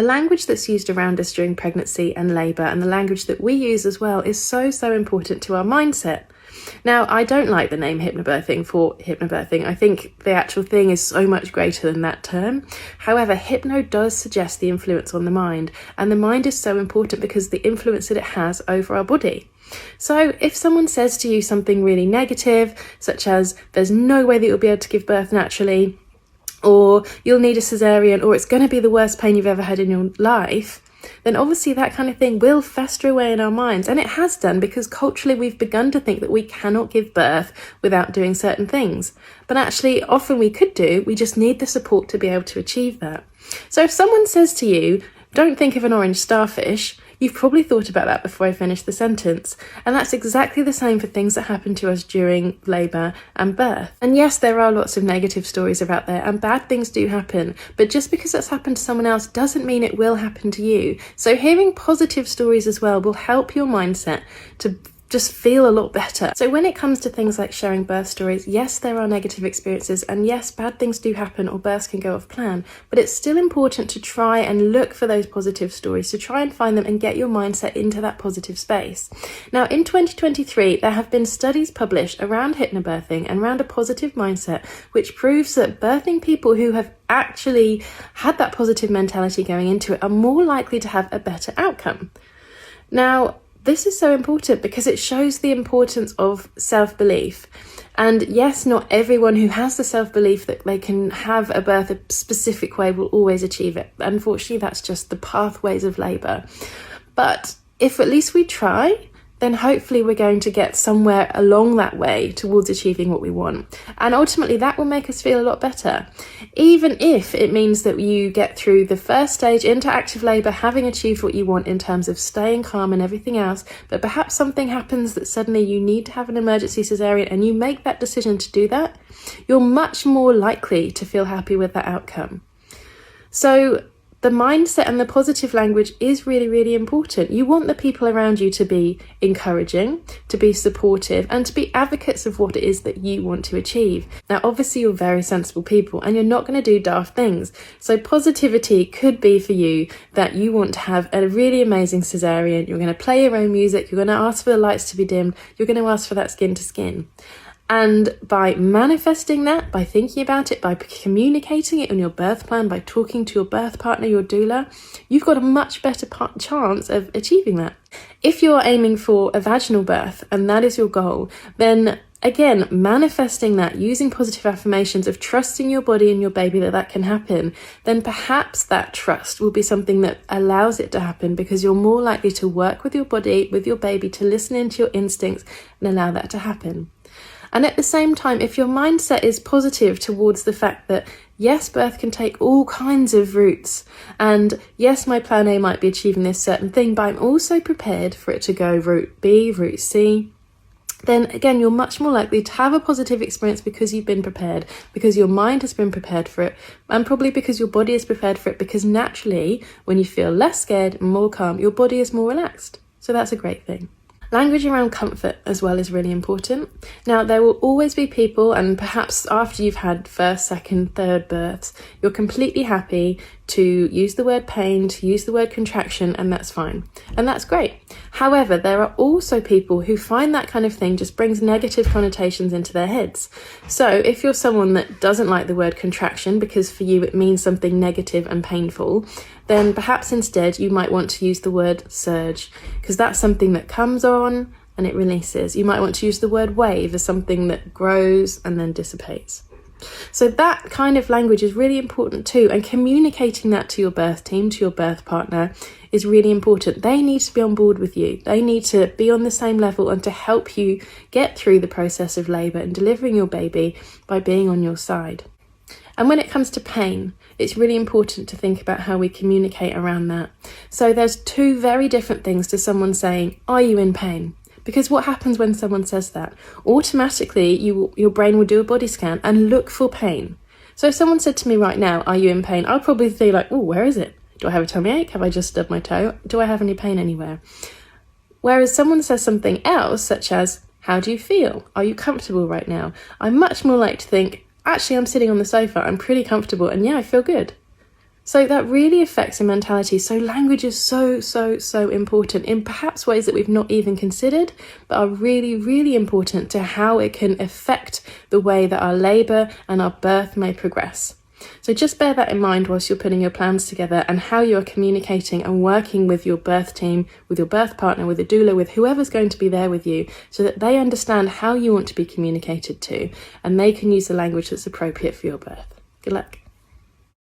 The language that's used around us during pregnancy and labour, and the language that we use as well, is so important to our mindset. Now, I don't like the name hypnobirthing for hypnobirthing. I think the actual thing is so much greater than that term. However, hypno does suggest the influence on the mind, and the mind is so important because the influence that it has over our body. So if someone says to you something really negative, such as there's no way that you'll be able to give birth naturally, or you'll need a cesarean, or it's going to be the worst pain you've ever had in your life, then obviously that kind of thing will fester away in our minds. And it has done, because culturally we've begun to think that we cannot give birth without doing certain things. But actually, often we could do, we just need the support to be able to achieve that. So if someone says to you, don't think of an orange starfish, you've probably thought about that before I finished the sentence. And that's exactly the same for things that happen to us during labour and birth. And yes, there are lots of negative stories about there, and bad things do happen. But just because that's happened to someone else doesn't mean it will happen to you. So hearing positive stories as well will help your mindset to just feel a lot better. So when it comes to things like sharing birth stories, yes, there are negative experiences, and yes, bad things do happen or births can go off plan, but it's still important to try and look for those positive stories, to try and find them and get your mindset into that positive space. Now, in 2023, there have been studies published around hypnobirthing and around a positive mindset, which proves that birthing people who have actually had that positive mentality going into it are more likely to have a better outcome. Now, this is so important because it shows the importance of self-belief. And yes, not everyone who has the self-belief that they can have a birth a specific way will always achieve it. Unfortunately, that's just the pathways of labour. But if at least we try, then hopefully we're going to get somewhere along that way towards achieving what we want. And ultimately that will make us feel a lot better. Even if it means that you get through the first stage into active labour, having achieved what you want in terms of staying calm and everything else, but perhaps something happens that suddenly you need to have an emergency cesarean and you make that decision to do that, you're much more likely to feel happy with that outcome. So the mindset and the positive language is really important. You want the people around you to be encouraging, to be supportive, and to be advocates of what it is that you want to achieve. Now, obviously, you're very sensible people and you're not going to do daft things. So positivity could be for you that you want to have a really amazing cesarean. You're going to play your own music. You're going to ask for the lights to be dimmed. You're going to ask for that skin to skin. And by manifesting that, by thinking about it, by communicating it in your birth plan, by talking to your birth partner, your doula, you've got a much better chance of achieving that. If you're aiming for a vaginal birth and that is your goal, then again, manifesting that, using positive affirmations of trusting your body and your baby that can happen, then perhaps that trust will be something that allows it to happen, because you're more likely to work with your body, with your baby, to listen into your instincts and allow that to happen. And at the same time, if your mindset is positive towards the fact that, yes, birth can take all kinds of routes, and yes, my plan A might be achieving this certain thing, but I'm also prepared for it to go route B, route C, then again, you're much more likely to have a positive experience because you've been prepared, because your mind has been prepared for it, and probably because your body is prepared for it, because naturally, when you feel less scared and more calm, your body is more relaxed. So that's a great thing. Language around comfort as well is really important. Now, there will always be people, and perhaps after you've had first, second, third births, you're completely happy to use the word pain, to use the word contraction, and that's fine. And that's great. However, there are also people who find that kind of thing just brings negative connotations into their heads. So if you're someone that doesn't like the word contraction because for you it means something negative and painful, then perhaps instead you might want to use the word surge, because that's something that comes on and it releases. You might want to use the word wave as something that grows and then dissipates. So that kind of language is really important too, and communicating that to your birth team, to your birth partner, is really important. They need to be on board with you. They need to be on the same level and to help you get through the process of labour and delivering your baby by being on your side. And when it comes to pain, it's really important to think about how we communicate around that. So there's two very different things to someone saying, "Are you in pain?" Because what happens when someone says that? Automatically, your brain will do a body scan and look for pain. So if someone said to me right now, "Are you in pain?" I'll probably think like, "Oh, where is it? Do I have a tummy ache? Have I just stubbed my toe? Do I have any pain anywhere?" Whereas someone says something else, such as, "How do you feel? Are you comfortable right now?" I'm much more likely to think, actually, I'm sitting on the sofa, I'm pretty comfortable, and yeah, I feel good. So that really affects your mentality. So language is so important in perhaps ways that we've not even considered, but are really, really important to how it can affect the way that our labour and our birth may progress. So just bear that in mind whilst you're putting your plans together, and how you're communicating and working with your birth team, with your birth partner, with a doula, with whoever's going to be there with you, so that they understand how you want to be communicated to and they can use the language that's appropriate for your birth. Good luck.